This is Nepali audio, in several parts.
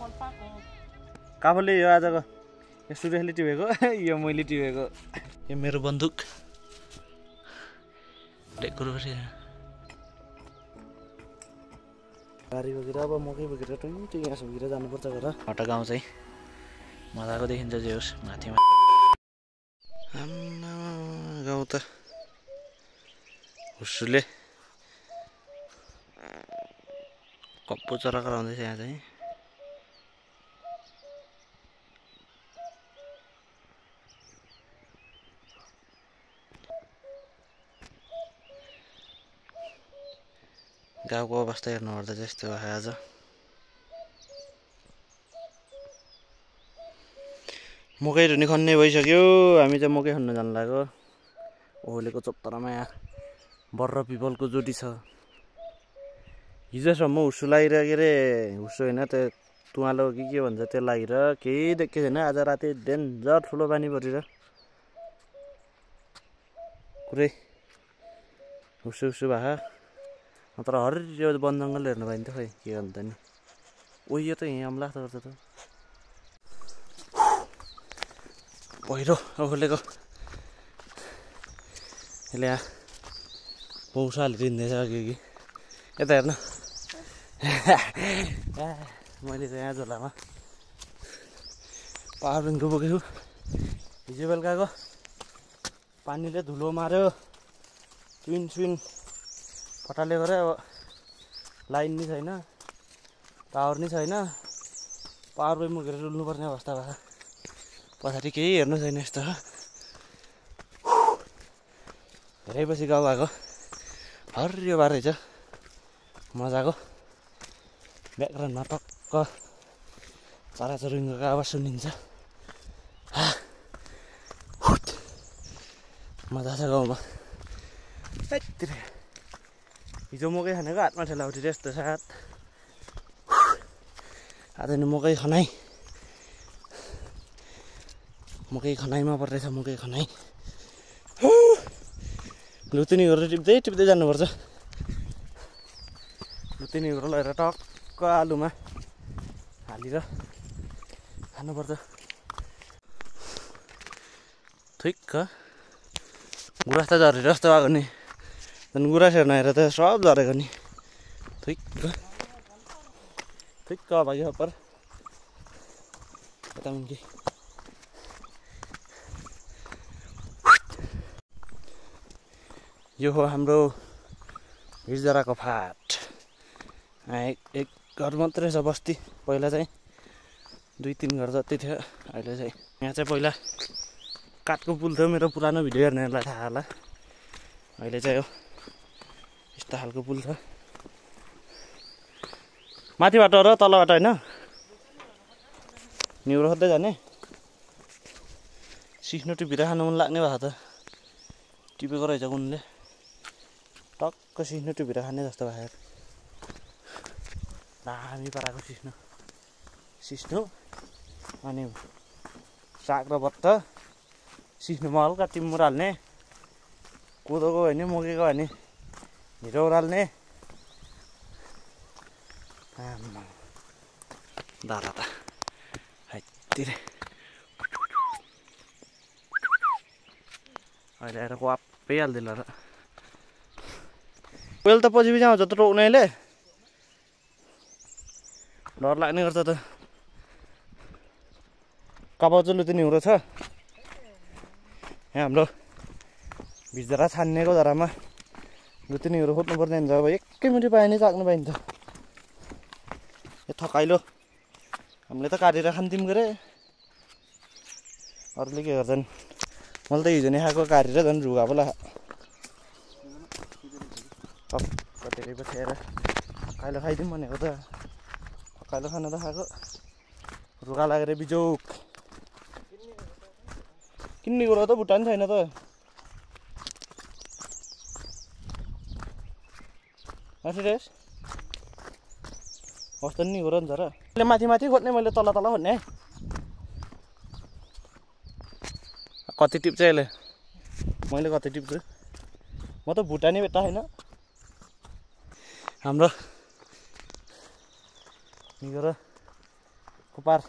काफले यो आजको यो सुरेशले टिपेको यो मैले टिपेको यो मेरो बन्दुक बारी बोकेर अब मकै बोकेर टुङ्टुङ यहाँ बोकेर जानुपर्छ घर हटा गाउँ चाहिँ मजाको देखिन्छ जे होस् माथिमा आम्मा गाउँ त हुस्सुले कप्पो चरा कराउँदैछ यहाँ चाहिँ गाउँको अवस्था हेर्नुपर्दा चाहिँ यस्तो भयो आज मकै धुनी खन्ने भइसक्यो हामी चाहिँ मकै खन्न जानु लाग्यो ओलेको चोप्तरमा यहाँ बर्र पिपलको जोडी छ हिजोसम्म हुस्सु लागिर के अरे हुस्सु होइन त्यो तुवालो के भन्छ त्यो लागिर केही देखेको छैन आज राति डेन्जर ठुलो पानी परेर पुरै हुस्सु हुस्सु भए तर हरियो वन जङ्गल हेर्नु पाइन्थ्यो खै के गर्नु त नि ओ यो त यहाँ लाग्छ गर्छ त पहिरो ओलेको यसले यहाँ पौसा हालेर हिँड्दैछ अघि यता हेर्नु मैले चाहिँ यहाँ झोलामा पावर ब्याङ्कको बोकेको हिजो बेलुकाको पानीले धुलो मार्यो ट्विन स्विन फटाले गरे अब लाइन नि छैन टावर नि छैन पावर ब्याङ्क मुकेर डुल्नुपर्ने अवस्था भयो पछाडि केही हेर्नु छैन यस्तो धेरै पछि गाउँ आएको हरियो बार रहेछ मजाको ब्याकग्राउन्डमा टक्क चराचुरुङ्गीको आवाज सुनिन्छ मजा छ गाउँमा हिजो मकै खानेको हातमा ठेला उठेर यस्तो साथ आज नि मकै खनाइमा पर्दैछ मकै खनाइ लुतिनी गरेर टिप्दै जानुपर्छ लुतिनी गरेर लगेर टक्क आलुमा हालेर खानुपर्छ ठिक्क गुराँस त झरेर जस्तो भएको नि झन् गुराँस हेर्न हेरेर त सब झरेको नि ठिक्क भयो पर यता मुन्की यो हो हाम्रो हिजराको फाट एक घर मात्रै छ बस्ती पहिला चाहिँ 2-3 घर जति थियो अहिले चाहिँ यहाँ चाहिँ पहिला काठको पुल थियो मेरो पुरानो भिडियो हेर्नेहरूलाई थाहा होला अहिले चाहिँ यो यस्तो खालको पुल छ माथिबाट र तलबाट होइन निहुरो खोज्दै जाने सिक्नु टिपेर खानु मन लाग्ने भएको त टिपेको रहेछ उनले टक्क सिस्नु टिपेर खाने जस्तो भयो दामी पाराको सिस्नु अनि साग र बट्ट सिस्नुमा हल्का टिमुर हाल्ने कोदोको भने मकैको भने हिरो हाल्ने आम्मा दारा त हाइतिर अहिले आएर वाप्पै हाल्दिल र पहिले त पछि आउँछ त रोक्नेले डर लाग्ने गर्छ त कपाउ चाहिँ लुतिनी हुँदो छ यहाँ हाम्रो भिजरा छान्नेको जरामा लुतिनीहरू खोज्नु पर्ने हुन्छ अब एकैमुठी पाए नि चाक्नु पाइन्छ यो थकाइलो हामीले त काटेर खान्थ्यौँ गरे अरूले के गर्छन् मैले त हिजो नै खाएको काटेर झन् रुगा पो लाग्यो कटेरै पछि आएर थकाइलो खाइदिउँ भनेको त थकाइलो खाना त खाएको रुगा लागेर बिजोक किन्ने कुरो त भुटान छैन त सुरेश कस्तो नि कुरो हुन्छ र मैले माथि खोज्ने मैले तल खोज्ने कति टिप्छ यसले मैले कति टिप्छु म त भुटानी बेटा होइन हाम्रो निगेर खुपार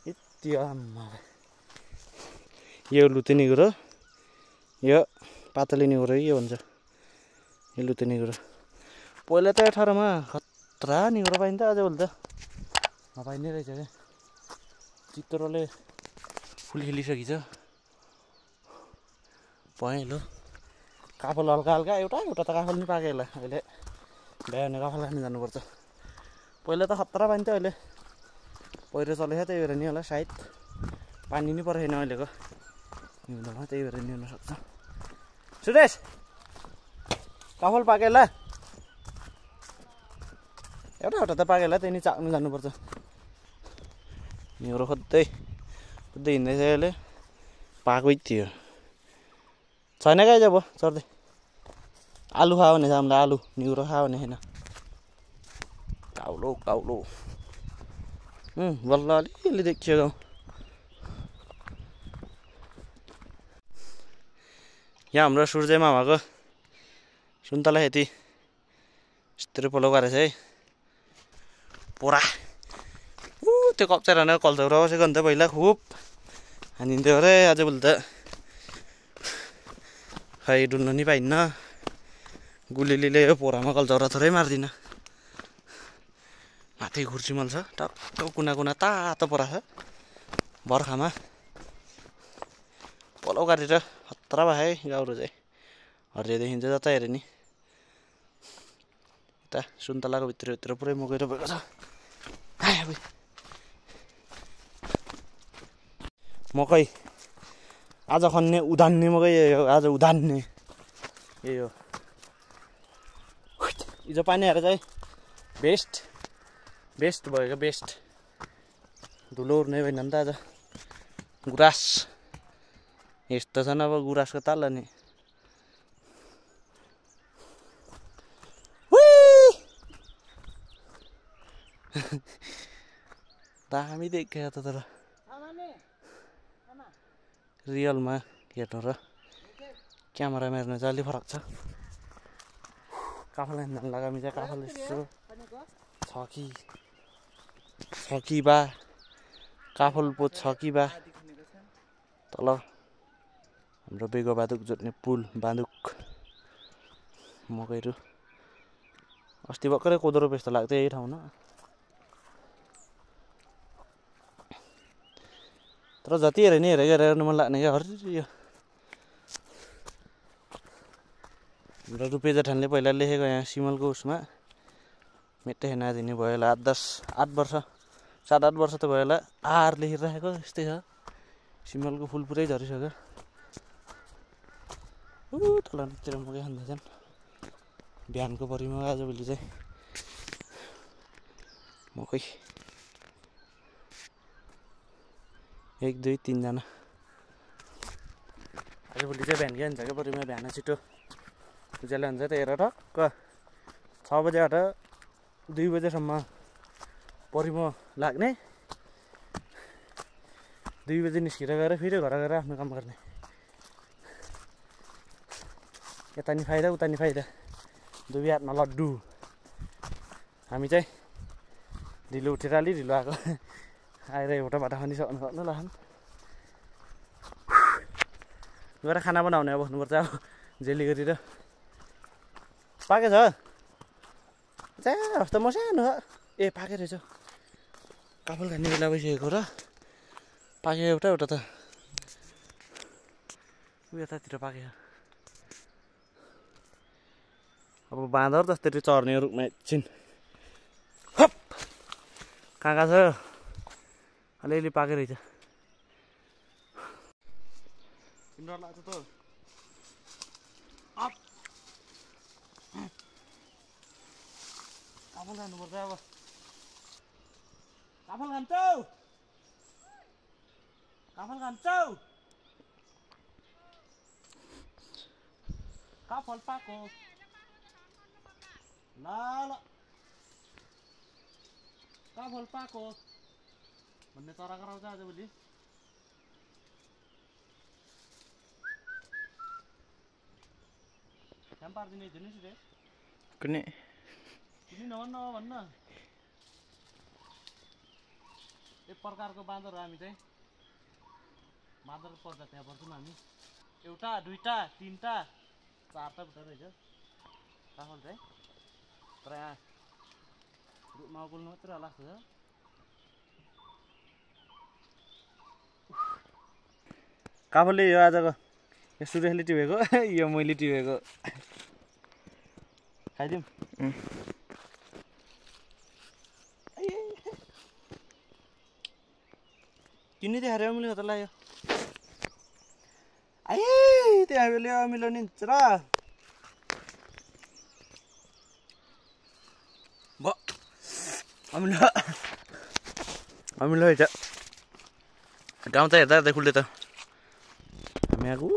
यति आम्मा यो लुते निगुरो यो पातली निगुरो यो हुन्छ यो लुते निगुरो पहिला त 18 मा खतरा निगुरो पाइन्थ्यो आजभोलि त नपाइने रहेछ क्या चित्रोले फुल खेलिसकिछ पहेँलो काफल हल्का हल्का एउटा त काफल नि पाके होला अहिले भ्यायो भने काफल खान जानुपर्छ पहिला त खतरा पाइन्थ्यो अहिले पहिरो चलेछ त्यही भएर नि होला सायद पानी नि परेन अहिलेको हिउँदोमा त्यही भएर नि हुन सक्छ सुरेश काफल पाकेला एउटा त पाकेला त्यही नि चाक्नु जानुपर्छ निहुरो खोज्दै हिँड्दैछ अहिले पाएकै थियो छैन क्या जब चढ्दै आलु खायो भने हामीलाई आलु निहुरो खायो भने होइन काउलो काउलो बल्ल अलिअलि देखियो गाउँ यहाँ हाम्रो सूर्य मामाको सुन्तला खेती यस्तरी फलो गरेछ है पोरा त्यो कप्चार हानेर कल्चौरा बसेको अन्त पहिला खुब हानिन्थ्यो अरे आजभोलि त खै डुल्नु नि पाइन्न गुलिलीले यो पोरामा कल्चौरा थोरै मार्दिन माथि खुर्सीमल छ टक्क कुना कुना तातो पोरा छ बर्खामा पलो गरेर खतरा भयो है गाउरो चाहिँ हरियो देखिन्छ जता हेऱ्यो नि यता सुन्तलाको भित्र पुरै मगेर भएको छ मकै आज खन्ने उधान्ने मकै आज उधान्ने यही हो हिजो पानी हालेर चाहिँ बेस्ट भएको बेस्ट धुलो उर्ने भएन नि त आज गुराँस यस्तो छन् अब गुराँसको ताल अनि दामी देखियो त तर रियलमा हेर्नु र क्यामेरामा हेर्नु चाहिँ अलिक फरक छ काफल हान्न लगामी चाहिँ काफल यसो छ कि बा काफल पो छ कि बा तल हाम्रो बेगो बादुक जोत्ने पुल बाँदुक मकैहरू अस्ति भर्खरै कोदो रोपे जस्तो लाग्थ्यो यही ठाउँमा तर जति हेऱ्यो नि हेर्नु मन लाग्ने क्या हरियो हाम्रो रुपे जेठानले पहिला लेखेको यहाँ सिमलको उसमा मेटे हेना दिने भयो होला 8 वर्ष 7-8 वर्ष त भयो होला आर लेखिरहेको यस्तै छ सिमलको फुल पुरै झरिसक्यो तलतिर मकै खाँदैछन् बिहानको परिमा आजभोलि चाहिँ मकै 1 2 3 जना आजभोलि चाहिँ बिहानकै हुन्छ क्या परिमा बिहान छिटो उज्यालो हुन्छ त्यही हेरेर टक्क 6 बजेबाट 2 बजेसम्म परिमा लाग्ने 2 बजे निस्केर गएर फेरि घर गएर आफ्नो काम गर्ने यता नि फाइदा उता नि फाइदा दुई हातमा लड्डु हामी चाहिँ ढिलो उठेर अलि ढिलो आएको आएर एउटा बाटो खानी सक्नु ल गएर खाना बनाउने अब बस्नुपर्छ अब जेली गरेर पाकेछ हस्ता म सानो ए पाके रहेछ काफल खाने बेला भइसकेको र पाके एउटा त यतातिर पाके अब बाँदर जस्तै चर्ने रुखमा एकछिन हप कहाँ छ अलिअलि पाके रहेछ तिम्रो लाग्छ त काफल खानुपर्छ अब काफल खान्छौ काफल पाको ल काफल पाको भन्ने चरा कराउँछ आजभोलि काम पारिदिने दिनुहोस् रे कुनै तिमी नभन्न भन्न एक प्रकारको बाँदर हो हामी चाहिँ बाँदर प्रजातिमा पर्छौँ हामी एउटा दुईटा तीनटा चारटा बुट्टा रहेछ काफल चाहिँ तर यहाँ माउकुल्नु मात्रै होला जस्तो छ काफलले यो आजको यो सुरेशले टिपेको यो मैले टिपेको खाइदिउँ किन्नु थियो अरे अमिलो त लाग्यो आए त्यहाँ बेला अमिलो नि र भ अमिलो अमिलो रहेछ गाउँ त हेर्दा हेर्दै खुल्यो त हामी आएको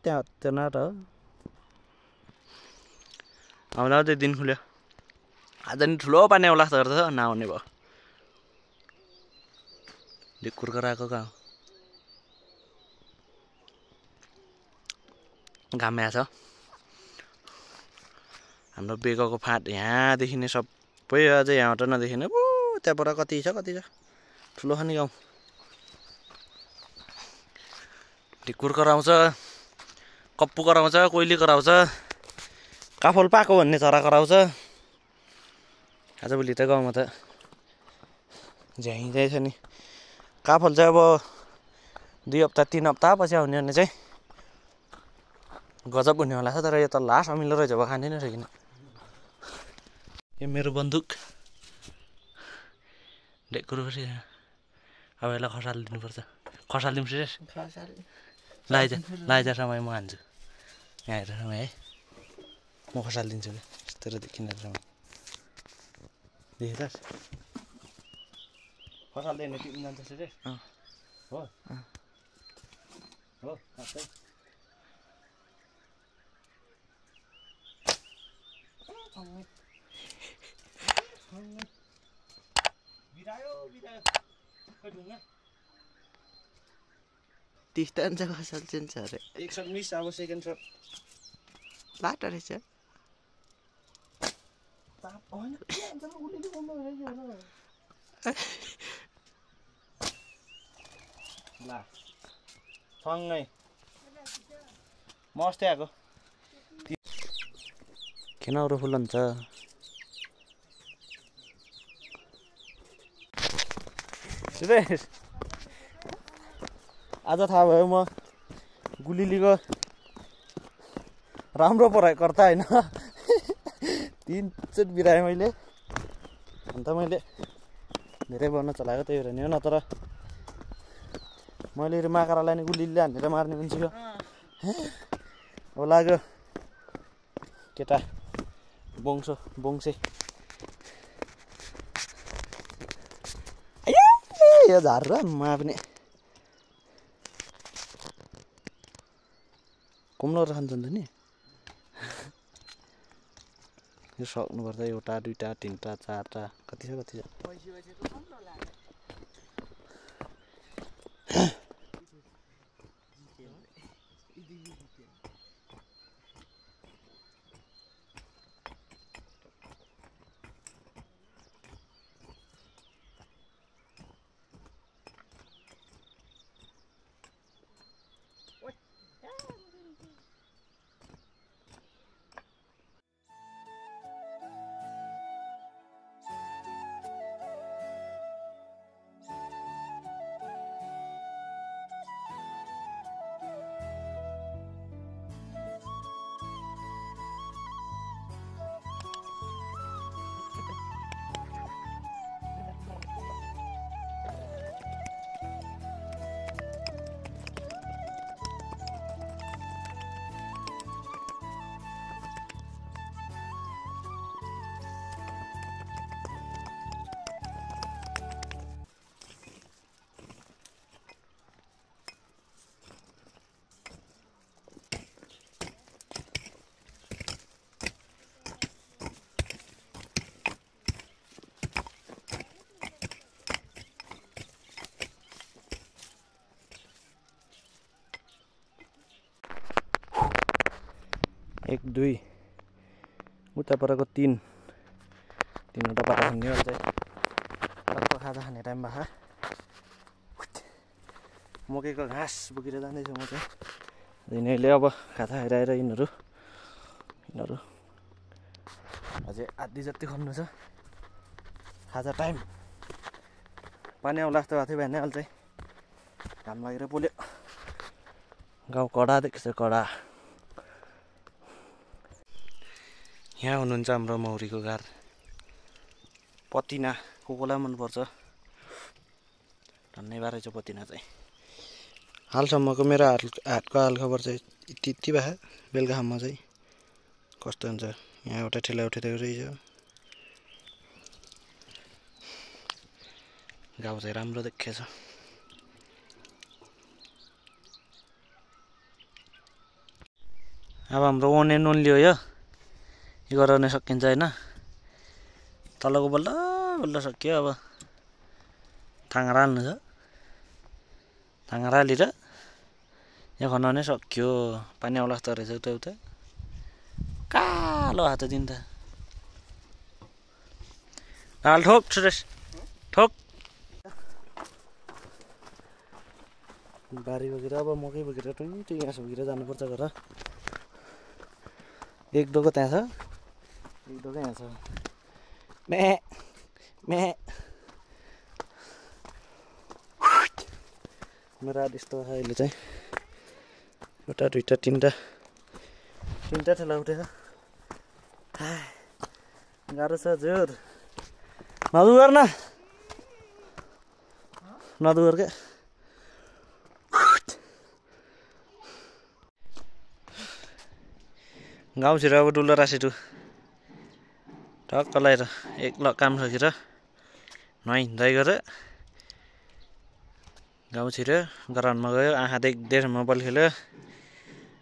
त्यहाँ त्यो न त हामीलाई अझै दिन खुल्यो आज नि ठुलो पानी आउला जस्तो गर्छ नआउने भयो ढिक्कुर गराएको कहाँ घाम छ हाम्रो बेगको फाँट यहाँ देखिने सबै अझै यहाँबाट नदेखिने त्यहाँबाट कति छ ठुलो खाने गाउँ ढिक्कुर कराउँछ कप्पु कराउँछ कोइली कराउँछ काफल पाएको भन्ने चरा कराउँछ आजभोलि त गाउँमा त झ्याइ छ नि काफल चाहिँ अब 2 हप्ता 3 हप्ता पछि आउने भने चाहिँ गजब हुने होला छ तर यो त लास्ट अमिलो रहेछ अब खाँदै नै सकिन यो मेरो बन्दुक ढेक्कुर अब यसलाई खसाल दिनुपर्छ खसाल दिउँ सुरेश लाइजा समय म हान्छु यहाँ हेरेर समय है म खसाल दिन्छु कि यस्तो किनेर समय देखेँ त खसाल दिने टिप्नु जान्छ सुरेश हो हो डिस्टेन्स खसाल चिन्छ अरे एक शट मिस अब सेकेन्ड शट लाटो रहेछ ला सँगै म अस्ति आएको किन अरू फुल हुन्छ सुरेश आज थाहा भयो म गुलिलीको राम्रो प्रयोगकर्ता होइन 3 चोट बिराएँ मैले अन्त मैले धेरै बन्न चलाएको त्यही भएर नि हो नत्र मैले माकरालाई नि गुलिलीले हानेर मार्ने मान्छे हो अब लाग्यो केटा बोङ्से यो झार र मा पनि कुम्लो खान्छ नि यो सक्नुपर्छ एउटा दुईटा तीनटा चारटा कति छ एक दुई उता परको 3 तीनवटा पाटा खाने हो चाहिँ खाजा खाने टाइममा मकैको घाँस बोकेर जाँदैछु म चाहिँ। यिनीहरूले अब खाजा खाइरहेर यिनीहरू अझै आधी जति खन्नु छ। खाजा टाइम पानी आउला जस्तो भएको थियो बिहानै अहिले चाहिँ घाम लागेर पोल्यो। गाउँ कडा देख्छ कडा। यहाँ हुनुहुन्छ हाम्रो मौरीको घर पतिना। कोलाई मनपर्छ धन्नै रहेछ पतिना चाहिँ। हालसम्मको मेरो हाटको हालखबर चाहिँ यति भए। बेलुकासम्म चाहिँ कस्तो हुन्छ। यहाँ एउटा ठेला उठिरहेको रहेछ। गाउँ चाहिँ राम्रो देखिएछ। अब हाम्रो वान एन्ड ओन्ली हो यो गराउन सकिन्छ होइन। तलको बल्ल बल्ल सकियो। अब थाङ्रा हाल्नु छ। थाङ्रा हालेर यहाँ खनाउने सक्यो। पानी आउला जस्तो रहेछ उता उता कालो हात दिन्छ। हाल ठोक सुरेश ठोक। बारी बोकेर अब मकै बोकेर टुइ घाँस बोकेर जानुपर्छ घर। एक डोको त्यहाँ छ एक डोको यहाँ छ। मे मे मेरो आधी यस्तो छ अहिले चाहिँ। एउटा दुईवटा तिनवटा ठेला उठेछ। गाह्रो छ जोर। नदुगर न नदुगर क्या। गाउँतिर अब डुल्लो रासेटु टक्क लगाएर एक काम सकेर नुहाइ गरेर गाउँतिर ग्राउन्डमा गयो। आँखा देख्दैसम्म बल खेल्यो।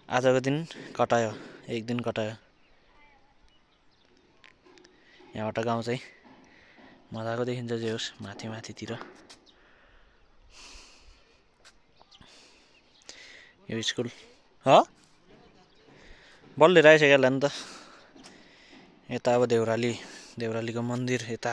आजको दिन कटायो। एक दिन कटायो। यहाँबाट गाउँ चाहिँ मजाको देखिन्छ जे होस् माथितिर। यो स्कुल बल लिएर आइसक्यो होला नि त। यता अब देउरालीको मन्दिर यता